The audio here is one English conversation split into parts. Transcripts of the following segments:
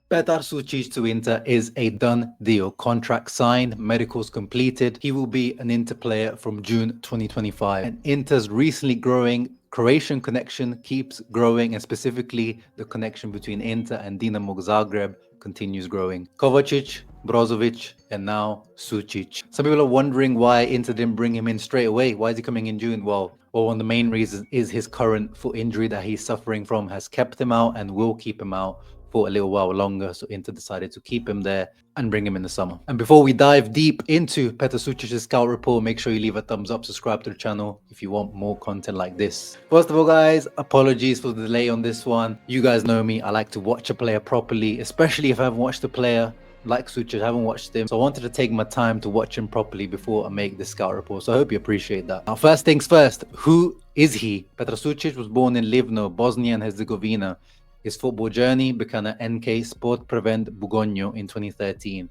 Petar Sucic to Inter is a done deal. Contract signed, medicals completed. He will be an Inter player from June 2025. And Inter's recently growing Croatian connection keeps growing, and specifically the connection between Inter and Dinamo Zagreb continues growing. Kovacic, Brozovic, and now Sucic. Some people are wondering why Inter didn't bring him in straight away. Why is he coming in June? Well, one of the main reasons is his current foot injury that he's suffering from has kept him out and will keep him out for a little while longer, so Inter decided to keep him there and bring him in the summer. And before we dive deep into Petar Sucic's scout report, make sure you leave a thumbs up, subscribe to the channel if you want more content like this. First of all, guys, apologies for the delay on this one. You guys know me, I like to watch a player properly, especially if I haven't watched a player like Sucic, I haven't watched him, so I wanted to take my time to watch him properly before I make the scout report, so I hope you appreciate that. Now, first things first, who is he? Petar Sucic was born in Livno, Bosnia and Herzegovina. His football journey began at NK Sport Prevent Bugogno in 2013.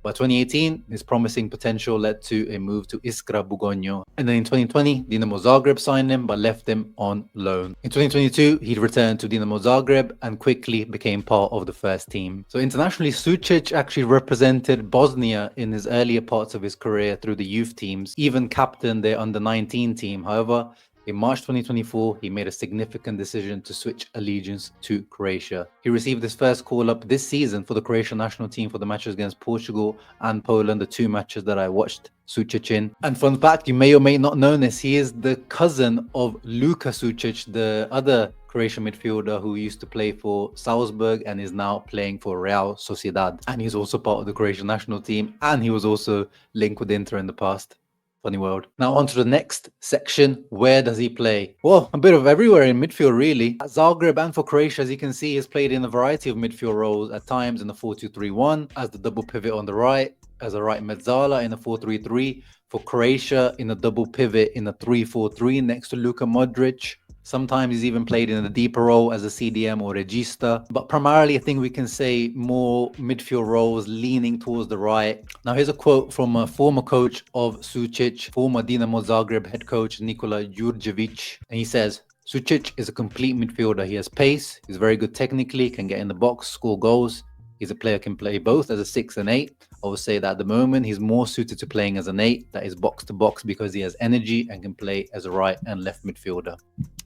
By 2018, his promising potential led to a move to Iskra Bugogno. And then in 2020, Dinamo Zagreb signed him but left him on loan. In 2022, he returned to Dinamo Zagreb and quickly became part of the first team. So internationally, Sucic actually represented Bosnia in his earlier parts of his career through the youth teams, even captained their under-19 team. However, in March 2024, he made a significant decision to switch allegiance to Croatia. He received his first call-up this season for the Croatian national team for the matches against Portugal and Poland, the two matches that I watched Sucic in. And fun fact, you may or may not know this, he is the cousin of Luka Sucic, the other Croatian midfielder who used to play for Salzburg and is now playing for Real Sociedad. And he's also part of the Croatian national team, and he was also linked with Inter in the past. Funny world. Now on to the next section. Where does he play? Well, a bit of everywhere in midfield, really. At Zagreb and for Croatia, as you can see, he's played in a variety of midfield roles, at times in the 4-2-3-1, as the double pivot on the right, as a right mezzala in the 4-3-3, for Croatia in a double pivot in the 3-4-3 next to Luka Modric. Sometimes he's even played in a deeper role as a CDM or regista. But primarily, I think we can say more midfield roles leaning towards the right. Now, here's a quote from a former coach of Sucic, former Dinamo Zagreb head coach Nikola Jurjevic. And he says, Sucic is a complete midfielder. He has pace, he's very good technically, can get in the box, score goals. He's a player who can play both as a 6 and 8. I would say that at the moment he's more suited to playing as an 8, that is box to box, because he has energy and can play as a right and left midfielder.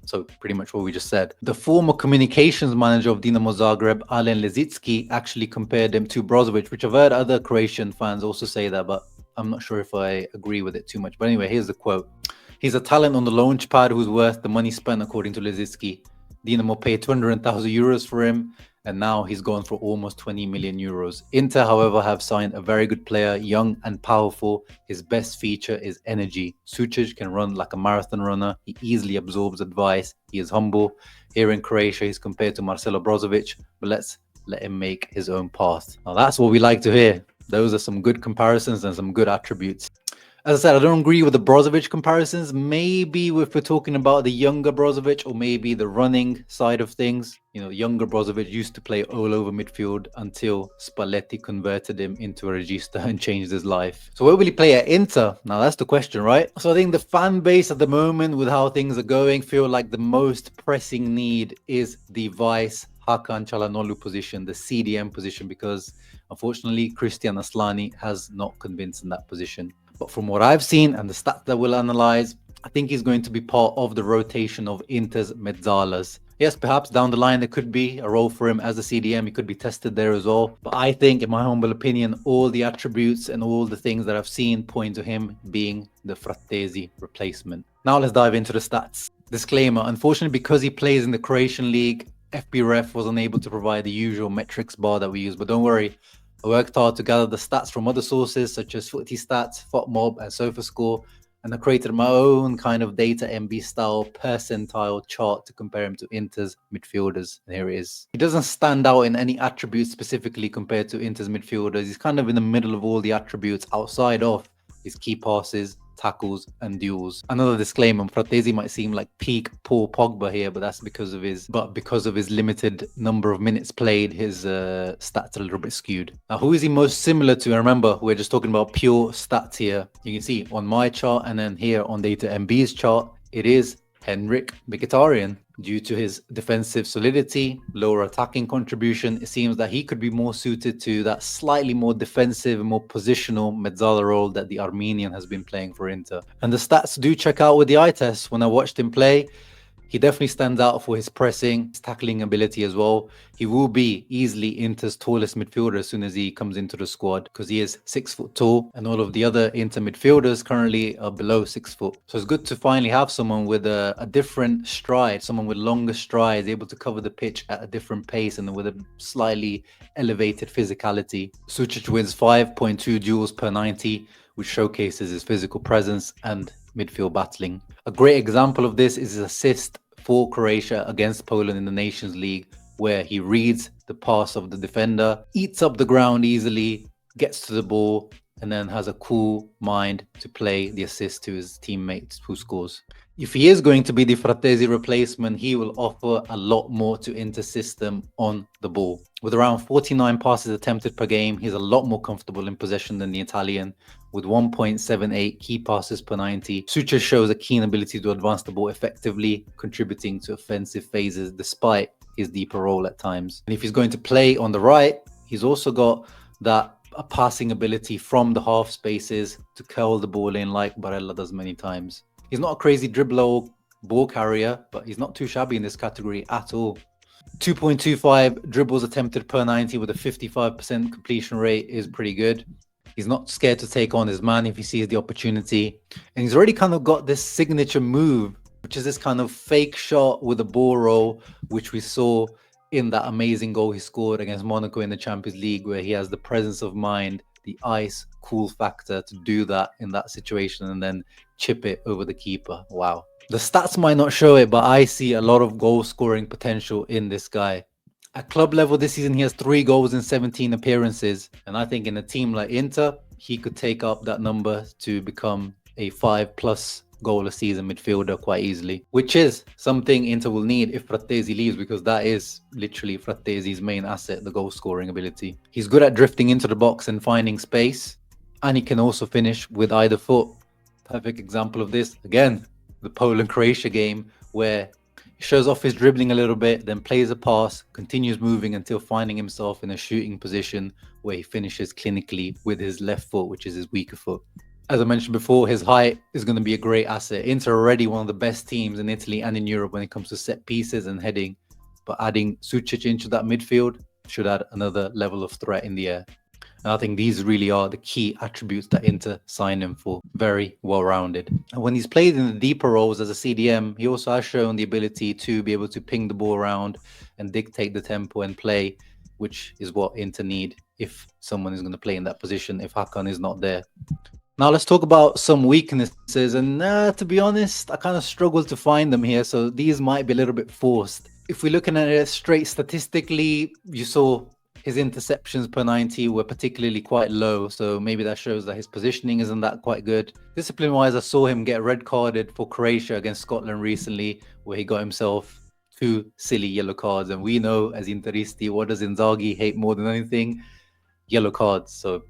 So pretty much what we just said. The former communications manager of Dinamo Zagreb, Alen Lezicki, actually compared him to Brozovic, which I've heard other Croatian fans also say that, but I'm not sure if I agree with it too much. But anyway, here's the quote. He's a talent on the launch pad who's worth the money spent, according to Lezicki. Dinamo paid 200,000 euros for him, and now he's gone for almost 20 million euros. Inter, however, have signed a very good player, young and powerful. His best feature is energy. Sucic can run like a marathon runner. He easily absorbs advice. He is humble. Here in Croatia, he's compared to Marcelo Brozovic, but let's let him make his own path. Now, that's what we like to hear. Those are some good comparisons and some good attributes. As I said, I don't agree with the Brozovic comparisons. Maybe if we're talking about the younger Brozovic, or maybe the running side of things. You know, younger Brozovic used to play all over midfield until Spalletti converted him into a regista and changed his life. So where will he play at Inter? Now that's the question, right? So I think the fan base at the moment, with how things are going, feel like the most pressing need is the vice Hakan Çalhanoğlu position, the CDM position, because unfortunately Christian Aslani has not convinced in that position. But from what I've seen and the stats that we'll analyze, I think he's going to be part of the rotation of Inter's mezzalas. Yes, perhaps down the line there could be a role for him as a CDM. He could be tested there as well. But I think, in my humble opinion, all the attributes and all the things that I've seen point to him being the Frattesi replacement. Now let's dive into the stats. Disclaimer, unfortunately, because he plays in the Croatian league, FBref was unable to provide the usual metrics bar that we use. But don't worry, I worked hard to gather the stats from other sources such as Footy Stats, FotMob, and SofaScore, and I created my own kind of data MB style percentile chart to compare him to Inter's midfielders. And here it is. He doesn't stand out in any attributes specifically compared to Inter's midfielders. He's kind of in the middle of all the attributes outside of his key passes, tackles, and duels. Another disclaimer, Frattesi might seem like peak Paul Pogba here, but that's because of his limited number of minutes played, his stats are a little bit skewed. Now, who is he most similar to? And remember, we're just talking about pure stats here. You can see on my chart and then here on Data MB's chart, it is Henrik Mkhitaryan. Due to his defensive solidity, lower attacking contribution, it seems that he could be more suited to that slightly more defensive and more positional mezzala role that the Armenian has been playing for Inter. And the stats do check out with the eye test. When I watched him play, he definitely stands out for his pressing, his tackling ability as well. He will be easily Inter's tallest midfielder as soon as he comes into the squad, because he is 6 foot tall and all of the other Inter midfielders currently are below 6 foot. So it's good to finally have someone with a different stride, someone with longer strides, able to cover the pitch at a different pace and with a slightly elevated physicality. Sucic wins 5.2 duels per 90, which showcases his physical presence and midfield battling. A great example of this is his assist for Croatia against Poland in the Nations League, where he reads the pass of the defender, eats up the ground easily, gets to the ball, and then has a cool mind to play the assist to his teammates who scores. If he is going to be the Frattesi replacement, he will offer a lot more to Inter's system on the ball. With around 49 passes attempted per game, he's a lot more comfortable in possession than the Italian, with 1.78 key passes per 90. Sucic shows a keen ability to advance the ball effectively, contributing to offensive phases despite his deeper role at times. And if he's going to play on the right, he's also got that passing ability from the half spaces to curl the ball in like Barella does many times. He's not a crazy dribbler or ball carrier, but he's not too shabby in this category at all. 2.25 dribbles attempted per 90 with a 55% completion rate is pretty good. He's not scared to take on his man if he sees the opportunity. And he's already kind of got this signature move, which is this kind of fake shot with a ball roll, which we saw in that amazing goal he scored against Monaco in the Champions League, where he has the presence of mind, the ice cool factor to do that in that situation and then chip it over the keeper. Wow. The stats might not show it, but I see a lot of goal scoring potential in this guy. At club level this season, he has 3 goals in 17 appearances. And I think in a team like Inter, he could take up that number to become a 5+ goal a season midfielder quite easily, which is something Inter will need if Frattesi leaves, because that is literally Frattesi's main asset, the goal scoring ability. He's good at drifting into the box and finding space, and he can also finish with either foot. Perfect example of this, again, the Poland-Croatia game, where he shows off his dribbling a little bit, then plays a pass, continues moving until finding himself in a shooting position where he finishes clinically with his left foot, which is his weaker foot. As I mentioned before, his height is going to be a great asset. Inter are already one of the best teams in Italy and in Europe when it comes to set pieces and heading, but adding Sucic into that midfield should add another level of threat in the air. And I think these really are the key attributes that Inter signed him for. Very well-rounded. And when he's played in the deeper roles as a CDM, he also has shown the ability to be able to ping the ball around and dictate the tempo and play, which is what Inter need if someone is going to play in that position if Hakan is not there. Now let's talk about some weaknesses, and to be honest, I kind of struggle to find them here, so these might be a little bit forced. If we're looking at it straight statistically, you saw his interceptions per 90 were particularly quite low, so maybe that shows that his positioning isn't that quite good. Discipline-wise, I saw him get red carded for Croatia against Scotland recently, where he got himself 2 silly yellow cards, and we know as Interisti, what does Inzaghi hate more than anything? Yellow cards, so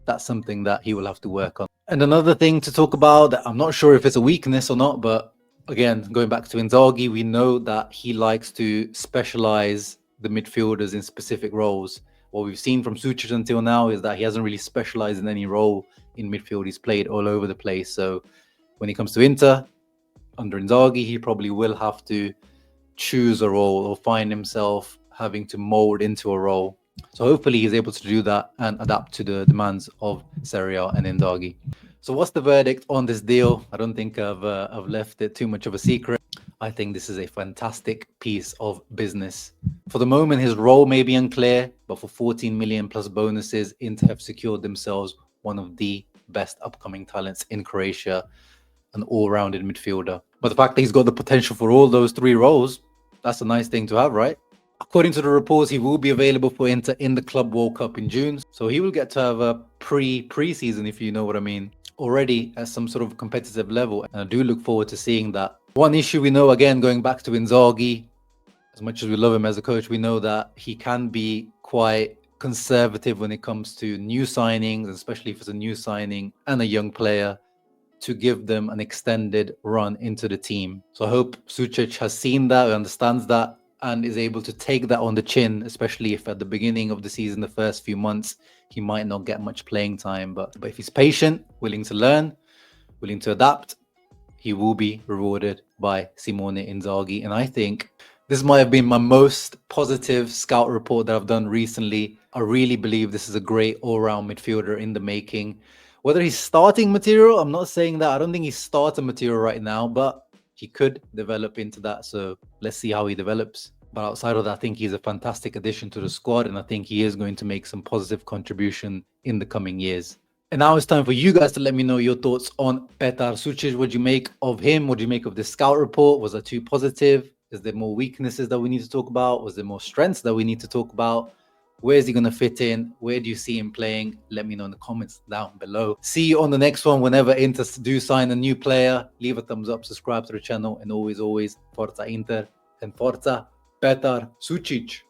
that's something that he will have to work on. And another thing to talk about that I'm not sure if it's a weakness or not, but again, going back to Inzaghi, we know that he likes to specialize the midfielders in specific roles. What we've seen from Sucic until now is that he hasn't really specialized in any role in midfield. He's played all over the place. So when he comes to Inter, under Inzaghi, he probably will have to choose a role or find himself having to mold into a role. So hopefully he's able to do that and adapt to the demands of Serie A and Inzaghi. So what's the verdict on this deal? I don't think I've left it too much of a secret. I think this is a fantastic piece of business. For the moment, his role may be unclear, but for 14 million plus bonuses, Inter have secured themselves one of the best upcoming talents in Croatia, an all-rounded midfielder. But the fact that he's got the potential for all those 3 roles, that's a nice thing to have, right? According to the reports, he will be available for Inter in the Club World Cup in June. So he will get to have a pre-season, if you know what I mean, already at some sort of competitive level. And I do look forward to seeing that. One issue we know, again, going back to Inzaghi, as much as we love him as a coach, we know that he can be quite conservative when it comes to new signings, especially if it's a new signing and a young player, to give them an extended run into the team. So I hope Sucic has seen that, understands that, and is able to take that on the chin, especially if at the beginning of the season, the first few months, he might not get much playing time. But if he's patient, willing to learn, willing to adapt, he will be rewarded by Simone Inzaghi. And I think this might have been my most positive scout report that I've done recently. I really believe this is a great all-round midfielder in the making. Whether he's starting material, I'm not saying that. I don't think he's starting material right now, but he could develop into that. So let's see how he develops. But outside of that, I think he's a fantastic addition to the squad, and I think he is going to make some positive contribution in the coming years. And now it's time for you guys to let me know your thoughts on Petar Sucic. What do you make of him? What do you make of this scout report? Was that too positive? Is there more weaknesses that we need to talk about? Was there more strengths that we need to talk about? Where is he going to fit in? Where do you see him playing? Let me know in the comments down below. See you on the next one. Whenever Inter do sign a new player, leave a thumbs up, subscribe to the channel, and always, Forza Inter and Forza Petar Sucic.